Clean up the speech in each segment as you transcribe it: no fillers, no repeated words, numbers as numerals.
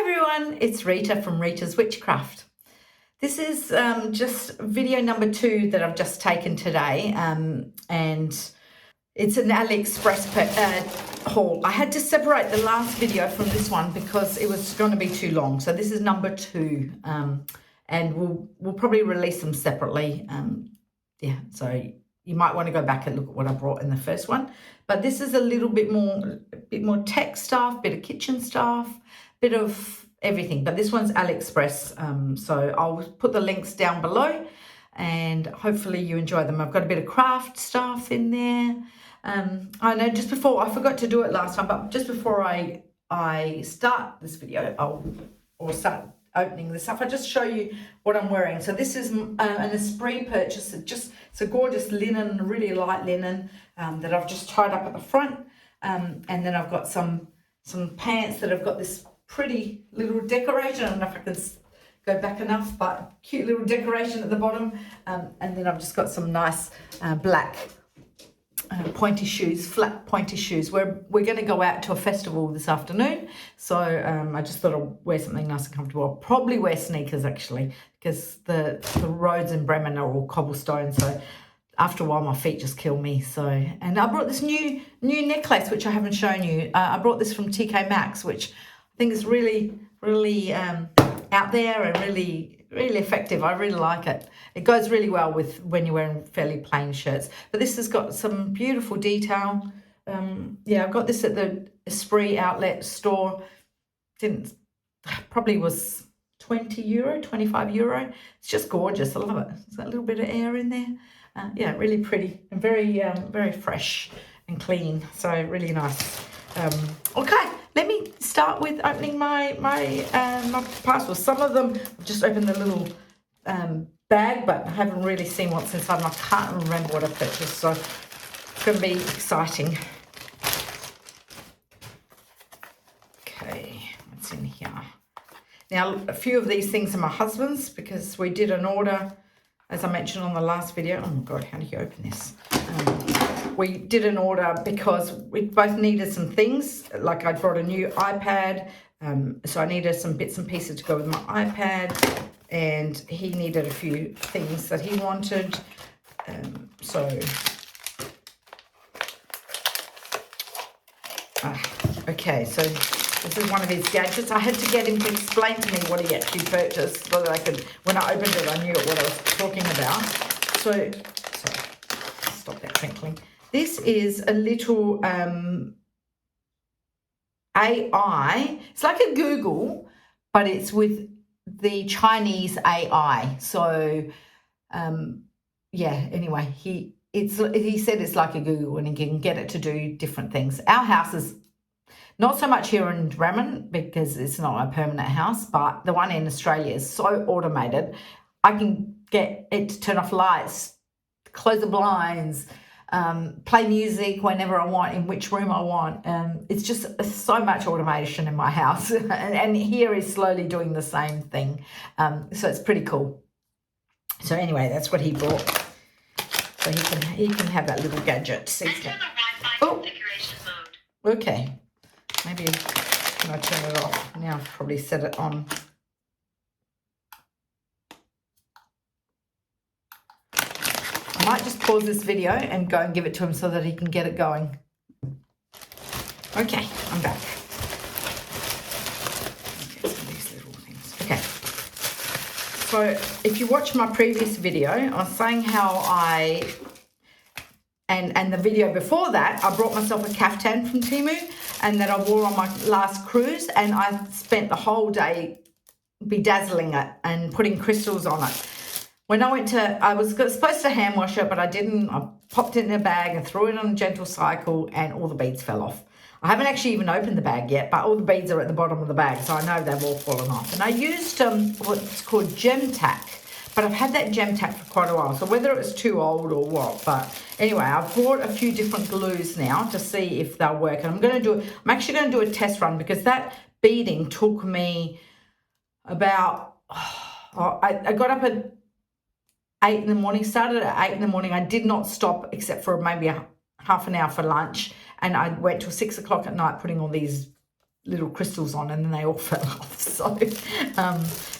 everyone, it's Rita from Rita's Witchcraft. This is just video number 2 that I've just taken today, and it's an AliExpress haul. I had to separate the last video from this one because it was going to be too long. So this is number 2, and we'll probably release them separately. Yeah, so you might want to go back and look at what I brought in the first one. But this is a little bit more tech stuff, bit of kitchen stuff, bit of everything. But this one's AliExpress, so I'll put the links down below and hopefully you enjoy them. I've got a bit of craft stuff in there. I know just before, I forgot to do it last time, but just before I start this video, or start opening this up, I just show you what I'm wearing. So this is an Esprit purchase. It's a gorgeous linen, really light linen that I've just tied up at the front, and then I've got some pants that have got this pretty little decoration. I don't know if I can go back enough, but cute little decoration at the bottom, and then I've just got some nice black pointy shoes, flat pointy shoes. We're going to go out to a festival this afternoon, so I just thought I'd wear something nice and comfortable. I'll probably wear sneakers actually, because the roads in Bremen are all cobblestone, so after a while my feet just kill me. So, and I brought this new necklace which I haven't shown you. I brought this from TK Maxx, which I think is really out there and really effective. I really like it. It goes really well with when you're wearing fairly plain shirts. But this has got some beautiful detail. Yeah, I got this at the Esprit outlet store. Probably was €20, €25. It's just gorgeous. I love it. There's that little bit of air in there. Yeah, really pretty and very fresh and clean. So really nice. Okay, let me start with opening my parcels. Some of them I've just opened the little bag, but I haven't really seen what's inside, and I can't remember what I purchased, so it's going to be exciting. Okay, what's in here? Now, a few of these things are my husband's because we did an order, as I mentioned on the last video. Oh my God, how do you open this? We did an order because we both needed some things. Like I brought a new iPad, so I needed some bits and pieces to go with my iPad, and he needed a few things that he wanted. Okay, so this is one of his gadgets. I had to get him to explain to me what he actually purchased so that I could, when I opened it, I knew what I was talking about. So, stop that twinkling. This is a little AI. It's like a Google, but it's with the Chinese AI. So, yeah, anyway, he said it's like a Google and he can get it to do different things. Our house is not so much here in Bremen because it's not a permanent house, but the one in Australia is so automated. I can get it to turn off lights, close the blinds, play music whenever I want, in which room I want. It's just so much automation in my house, and here is slowly doing the same thing. So it's pretty cool. So anyway, that's what he bought. So he can have that little gadget. Oh, okay. Maybe can I turn it off? Now I've probably set it on. I might just pause this video and go and give it to him so that he can get it going. Okay, I'm back. Let's get some of these little things. Okay. So if you watch my previous video, I was saying how and the video before that, I brought myself a caftan from Temu and that I wore on my last cruise, and I spent the whole day bedazzling it and putting crystals on it. When I went to, I was supposed to hand wash it, but I didn't. I popped it in a bag and threw it on a gentle cycle, and all the beads fell off. I haven't actually even opened the bag yet, but all the beads are at the bottom of the bag, so I know they've all fallen off. And I used what's called gem tack, but I've had that gem tack for quite a while, so whether it was too old or what. But anyway, I've bought a few different glues now to see if they'll work. And I'm actually going to do a test run because that beading took me about, I got up at 8 in the morning, started at 8 in the morning. I did not stop except for maybe half an hour for lunch, and I went till 6 o'clock at night putting all these little crystals on, and then they all fell off. So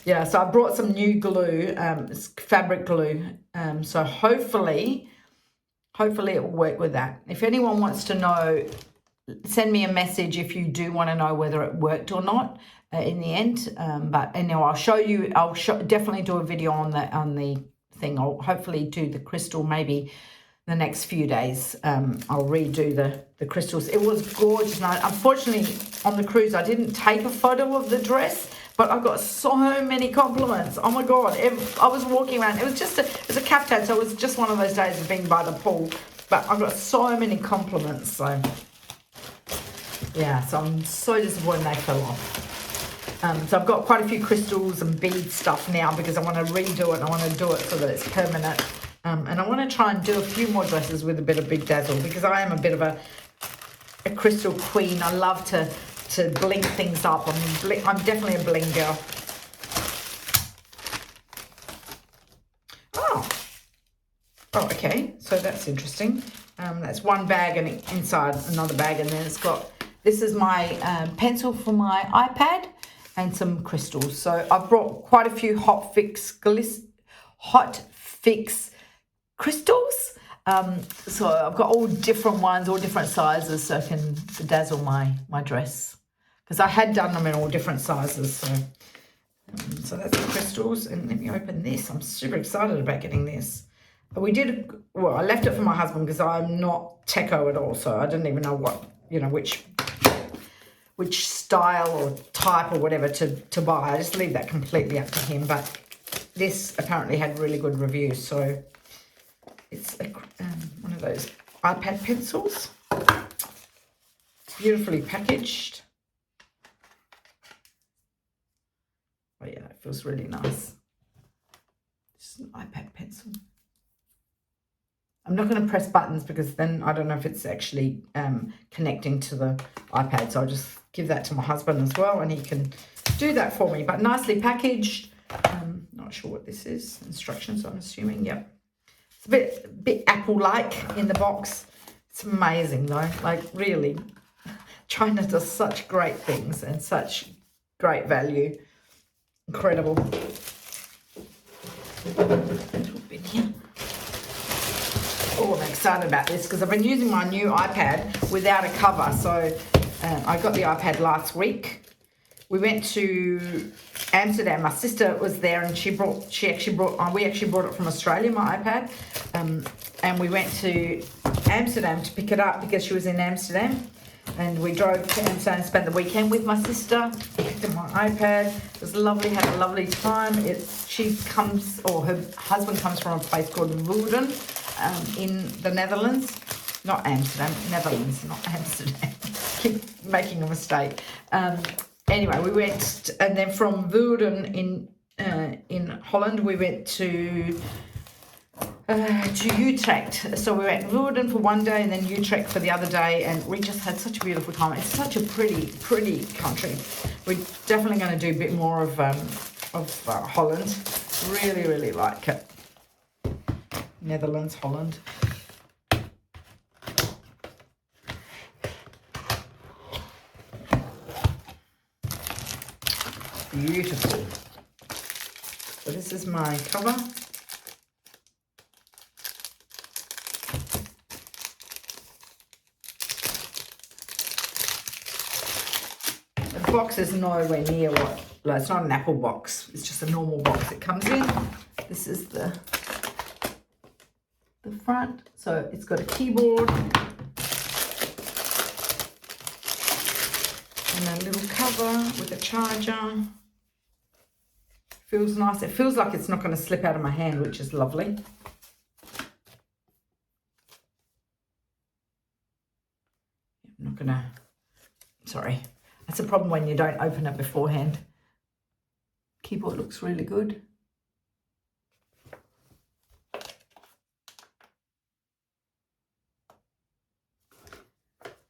yeah, so I brought some new glue, it's fabric glue, so hopefully it will work with that. If anyone wants to know, send me a message if you do want to know whether it worked or not in the end. But anyway, I'll show you. Definitely do a video on the thing. I'll hopefully do the crystal maybe the next few days. I'll redo the crystals. It was gorgeous. And unfortunately, on the cruise, I didn't take a photo of the dress, but I got so many compliments. Oh my God. I was walking around. It was a caftan, so it was just one of those days of being by the pool. But I got so many compliments. So yeah, so I'm so disappointed they fell off. So I've got quite a few crystals and bead stuff now because I want to redo it and I want to do it so that it's permanent. And I want to try and do a few more dresses with a bit of big dazzle because I am a bit of a crystal queen. I love to bling things up. I'm definitely a bling girl. Oh, okay. So that's interesting. That's one bag and inside another bag, and then it's got, this is my pencil for my iPad and some crystals. So I've brought quite a few Hot Fix crystals. So I've got all different ones, all different sizes, so I can bedazzle my dress. Because I had done them in all different sizes. So that's the crystals. And let me open this. I'm super excited about getting this. I left it for my husband because I'm not techo at all. So I didn't even know which style or type or whatever to buy. I just leave that completely up to him. But this apparently had really good reviews. So it's one of those iPad pencils. Beautifully packaged. Oh yeah, it feels really nice. Just an iPad pencil. I'm not going to press buttons because then I don't know if it's actually connecting to the iPad. So I'll just give that to my husband as well and he can do that for me. But nicely packaged. Not sure what this is. Instructions, I'm assuming. Yep. It's a bit Apple-like in the box. It's amazing though. Like really, China does such great things and such great value. Incredible. Oh, I'm excited about this because I've been using my new iPad without a cover. So I got the iPad last week. We went to Amsterdam. My sister was there and we actually brought it from Australia, my iPad. And we went to Amsterdam to pick it up because she was in Amsterdam. And we drove to Amsterdam and spent the weekend with my sister. Picked up my iPad. It was lovely, had a lovely time. Her husband comes from a place called Woerden in the Netherlands. Not Amsterdam, Netherlands, not Amsterdam. Keep making a mistake. Anyway, we went, and then from Woerden in Holland, we went to Utrecht. So we went Woerden for one day and then Utrecht for the other day, and we just had such a beautiful time. It's such a pretty country. We're definitely going to do a bit more of Holland. Really like it. Netherlands, Holland. Beautiful. So this is my cover. The box is nowhere near it's not an Apple box. It's just a normal box it comes in. This is the front. So it's got a keyboard and a little cover with a charger. Feels nice. It feels like it's not going to slip out of my hand, which is lovely. I'm not going to... Sorry. That's a problem when you don't open it beforehand. Keyboard looks really good.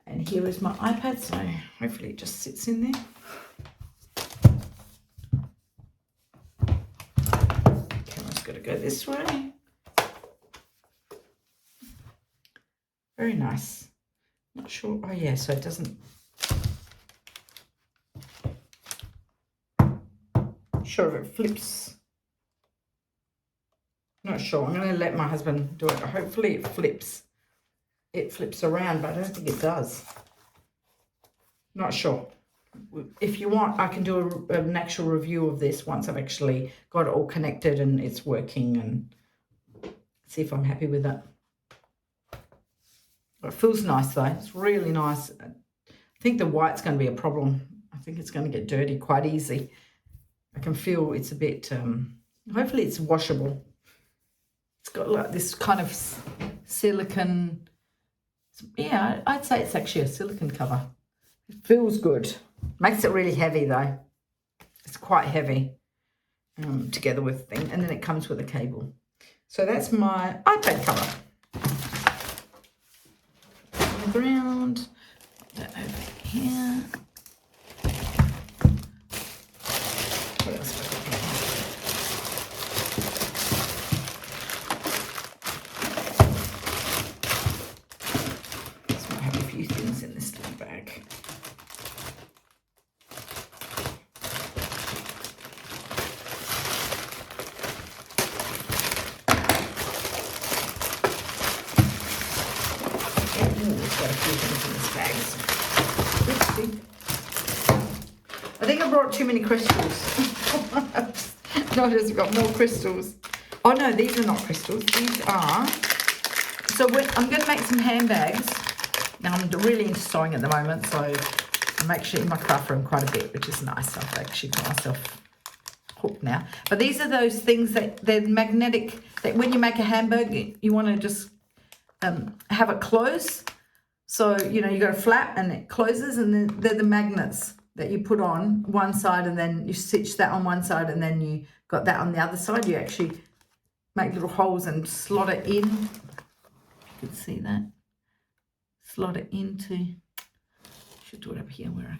And here is my iPad, so hopefully it just sits in there. Camera's got to go this way. Very nice. Not sure. Oh yeah, so it doesn't... sure if it flips. Not sure. I'm going to let my husband do it. Hopefully it flips. It flips around, but I don't think it does. Not sure. If you want, I can do an actual review of this once I've actually got it all connected and it's working, and see if I'm happy with it. It feels nice though. It's really nice. I think the white's going to be a problem. I think it's going to get dirty quite easy. I can feel it's a bit, hopefully it's washable. It's got like this kind of silicone. Yeah, I'd say it's actually a silicone cover. It feels good. Makes it really heavy though. It's quite heavy together with the thing. And then it comes with a cable. So that's my iPad cover. On the ground. Put that over here. What else have I got here? This might have a few things in this little bag. Got a few things in this bag. I think I brought too many crystals. Notice I've got more crystals. Oh no, these are not crystals. These are. So I'm going to make some handbags. Now I'm really into sewing at the moment, so I'm actually in my craft room quite a bit, which is nice. I've actually got myself hooked now. But these are those things that they're magnetic. That when you make a handbag, you want to just have it close. So, you know, you got a flap and it closes, and then they're the magnets that you put on one side, and then you stitch that on one side, and then you got that on the other side. You actually make little holes and slot it in. You can see that. Slot it into, should do it up here where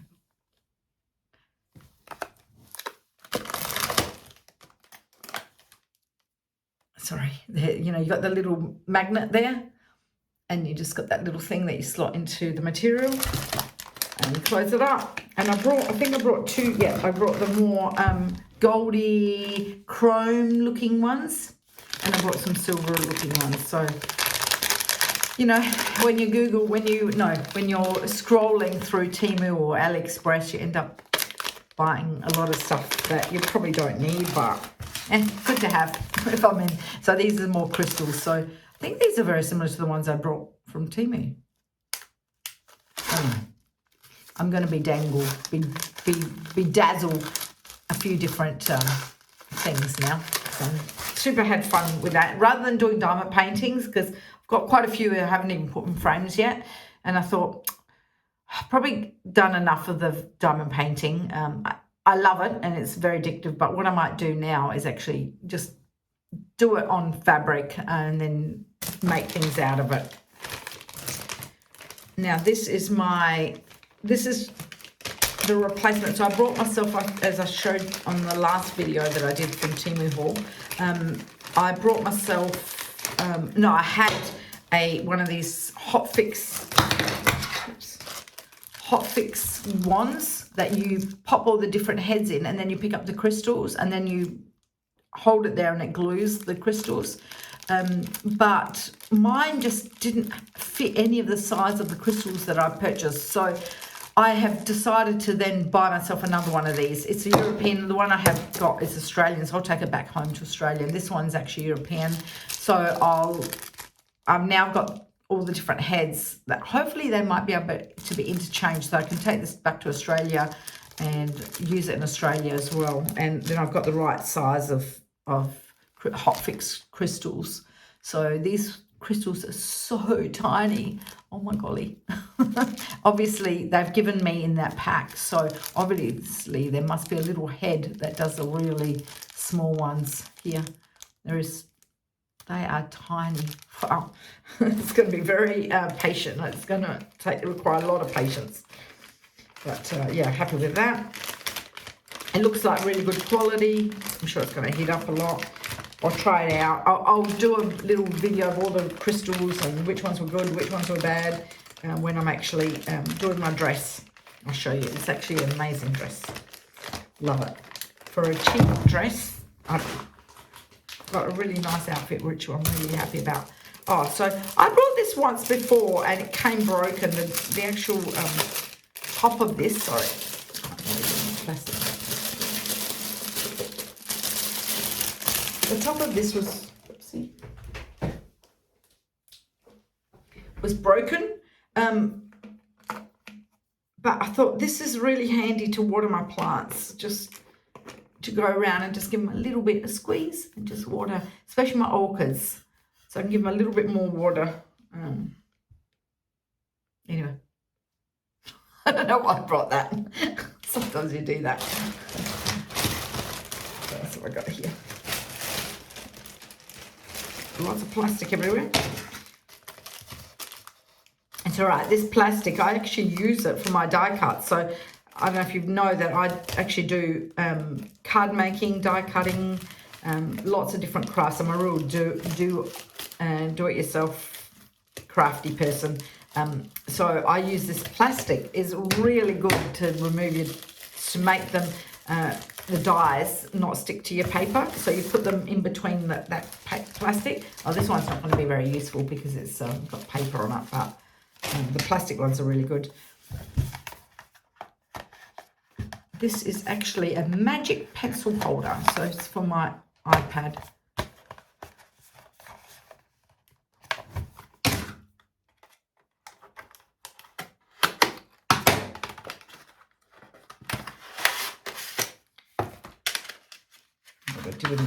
sorry, there, you know, you got the little magnet there. And you just got that little thing that you slot into the material and you close it up. And I think I brought two, yeah, I brought the more goldy chrome looking ones, and I brought some silver looking ones. So, you know, when you Google, when you're scrolling through Temu or AliExpress, you end up buying a lot of stuff that you probably don't need, but good to have if I'm in. So these are more crystals. So I think these are very similar to the ones I brought from Temu. I'm going to bedazzle a few different things now. So super had fun with that. Rather than doing diamond paintings, because I've got quite a few I haven't even put in frames yet. And I thought, I've probably done enough of the diamond painting. I love it and it's very addictive. But what I might do now is actually just do it on fabric and then make things out of it. Now this is the replacement. So I brought myself, as I showed on the last video that I did from Temu haul, I brought myself, I had one of these hot fix wands that you pop all the different heads in, and then you pick up the crystals and then you hold it there and it glues the crystals. But mine just didn't fit any of the size of the crystals that I purchased. So I have decided to then buy myself another one of these. It's a European. The one I have got is Australian, so I'll take it back home to Australia. And this one's actually European. So I've now got all the different heads that hopefully they might be able to be interchanged. So I can take this back to Australia and use it in Australia as well. And then I've got the right size of hot fix crystals. So these crystals are so tiny. Oh my golly. Obviously they've given me in that pack, so obviously there must be a little head that does the really small ones here. They are tiny. Wow. It's going to be very patient. It's going to require a lot of patience, but yeah, happy with that. It looks like really good quality. I'm sure it's going to heat up a lot. I'll try it out. I'll do a little video of all the crystals and which ones were good, which ones were bad, when I'm actually doing my dress. I'll show you. It's actually an amazing dress. Love it. for a cheap dress. I've got a really nice outfit, which I'm really happy about. Oh, so I bought this once before and it came broken. The actual top of this, sorry. Plastic. The top of this was, oopsie, was broken. But I thought this is really handy to water my plants, just to go around and just give them a little bit of squeeze and just water, especially my orchids. So I can give them a little bit more water. Anyway, I don't know why I brought that. Sometimes you do that. That's what I got here. Lots of plastic everywhere. It's all right. This plastic, I actually use it for my die cut. So I don't know if you know that I actually do card making, die cutting, lots of different crafts. I'm a real do-it-yourself crafty person. So I use this plastic. It's really good to to make them, the dies not stick to your paper. So you put them in between that plastic. Oh, this one's not going to be very useful because it's got paper on it, but the plastic ones are really good. This is actually a magic pencil holder. So it's for my iPad.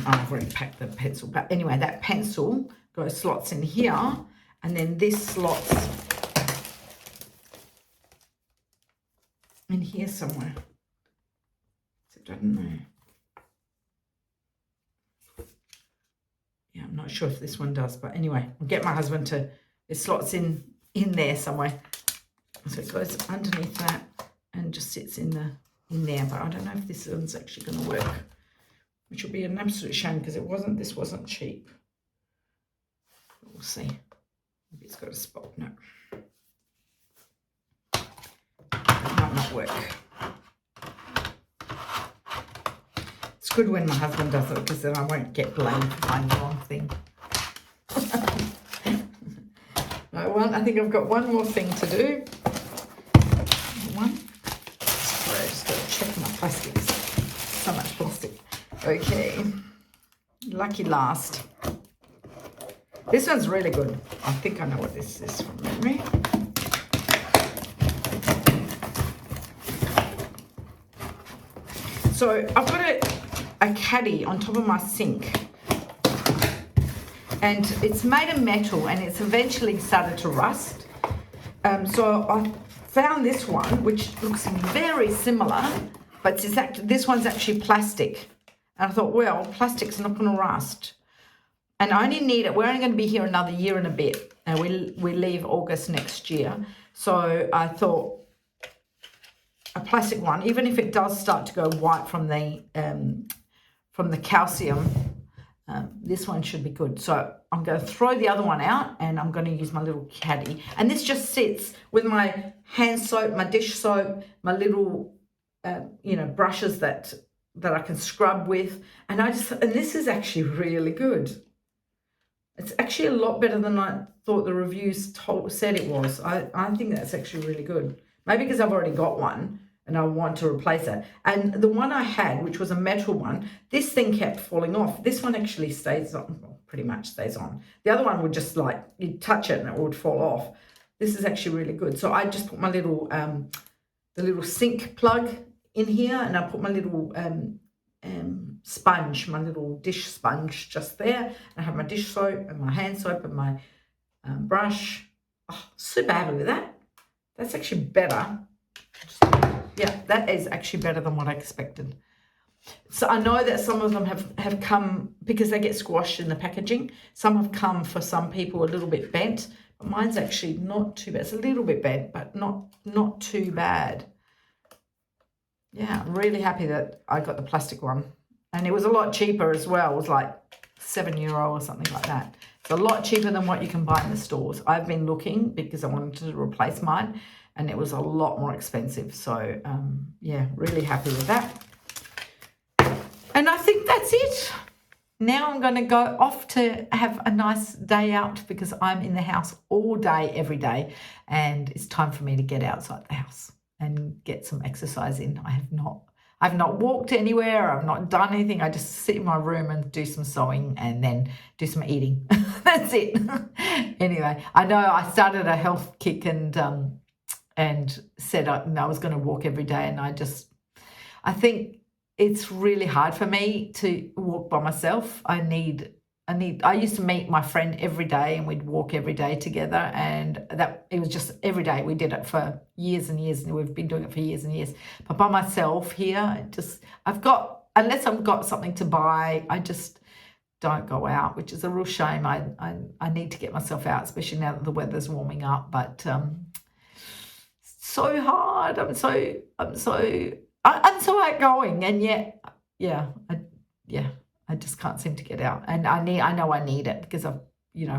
I've already packed the pencil, but anyway, that pencil slots in here, and then this slots in here somewhere. Except I don't know. Yeah, I'm not sure if this one does, but anyway, I'll get my husband to. It slots in there somewhere, so it goes underneath that and just sits in there. But I don't know if this one's actually going to work, which will be an absolute shame because this wasn't cheap. We'll see. Maybe it's got a spot. No. It might not work. It's good when my husband does it because then I won't get blamed for buying the wrong thing. I think I've got one more thing to do. Sorry, I just got to check my plastics. So much plastic. Okay, lucky last. This one's really good. I think I know what this is from memory. So I've got a caddy on top of my sink, and it's made of metal, and it's eventually started to rust. So I found this one, which looks very similar, but this one's actually plastic. And I thought, well, plastic's not going to rust. And I only need it. We're only going to be here another year and a bit. And we leave August next year. So I thought a plastic one, even if it does start to go white from the calcium, this one should be good. So I'm going to throw the other one out and I'm going to use my little caddy. And this just sits with my hand soap, my dish soap, my little, brushes that I can scrub with. And this is actually really good. It's actually a lot better than I thought the reviews said it was. I think that's actually really good. Maybe because I've already got one and I want to replace it. And the one I had, which was a metal one, this thing kept falling off. This one actually stays on, well, pretty much stays on. The other one would just you'd touch it and it would fall off. This is actually really good. So I just put my little, the little sink plug in here, and I put my little sponge, my little dish sponge just there. I have my dish soap and my hand soap and my brush. Oh, super happy with that. That's actually better. Yeah, that is actually better than what I expected. So I know that some of them have come because they get squashed in the packaging. Some have come for some people a little bit bent, but mine's actually not too bad. It's a little bit bent, but not too bad. Yeah, I'm really happy that I got the plastic one. And it was a lot cheaper as well. It was like €7 or something like that. It's a lot cheaper than what you can buy in the stores. I've been looking because I wanted to replace mine, and it was a lot more expensive. So, yeah, really happy with that. And I think that's it. Now I'm going to go off to have a nice day out because I'm in the house all day, every day. And it's time for me to get outside the house and get some exercise in. I've not walked anywhere. I've not done anything. I just sit in my room and do some sewing and then do some eating. That's it. Anyway, I know I started a health kick and said I was going to walk every day. And I think it's really hard for me to walk by myself. I used to meet my friend every day and we'd walk every day together, and it was just every day. We did it for years and years, and we've been doing it for years and years. But by myself here, unless I've got something to buy, I just don't go out, which is a real shame. I need to get myself out, especially now that the weather's warming up. But so hard. I'm so outgoing, and yet, I just can't seem to get out. And I know I need it because I've,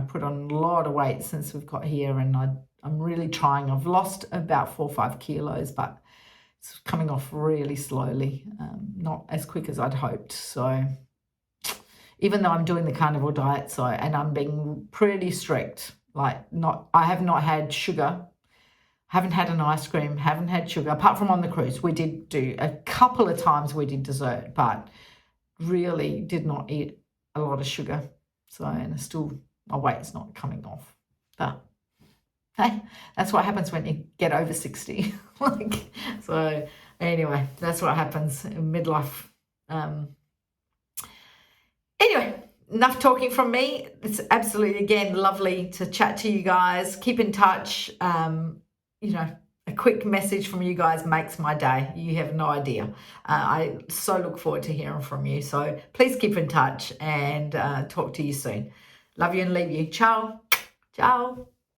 put on a lot of weight since we've got here, and I'm really trying. I've lost about 4 or 5 kilos, but it's coming off really slowly, not as quick as I'd hoped. So even though I'm doing the carnivore diet, and I'm being pretty strict, I have not had sugar. Haven't had an ice cream, haven't had sugar, apart from on the cruise. We did do a couple of times we did dessert, but really did not eat a lot of sugar. So, and still my weight's not coming off. But hey, that's what happens when you get over 60. So anyway, that's what happens in midlife. Anyway, enough talking from me. It's absolutely, again, lovely to chat to you guys. Keep in touch. A quick message from you guys makes my day. You have no idea. I so look forward to hearing from you. So please keep in touch and talk to you soon. Love you and leave you. Ciao. Ciao.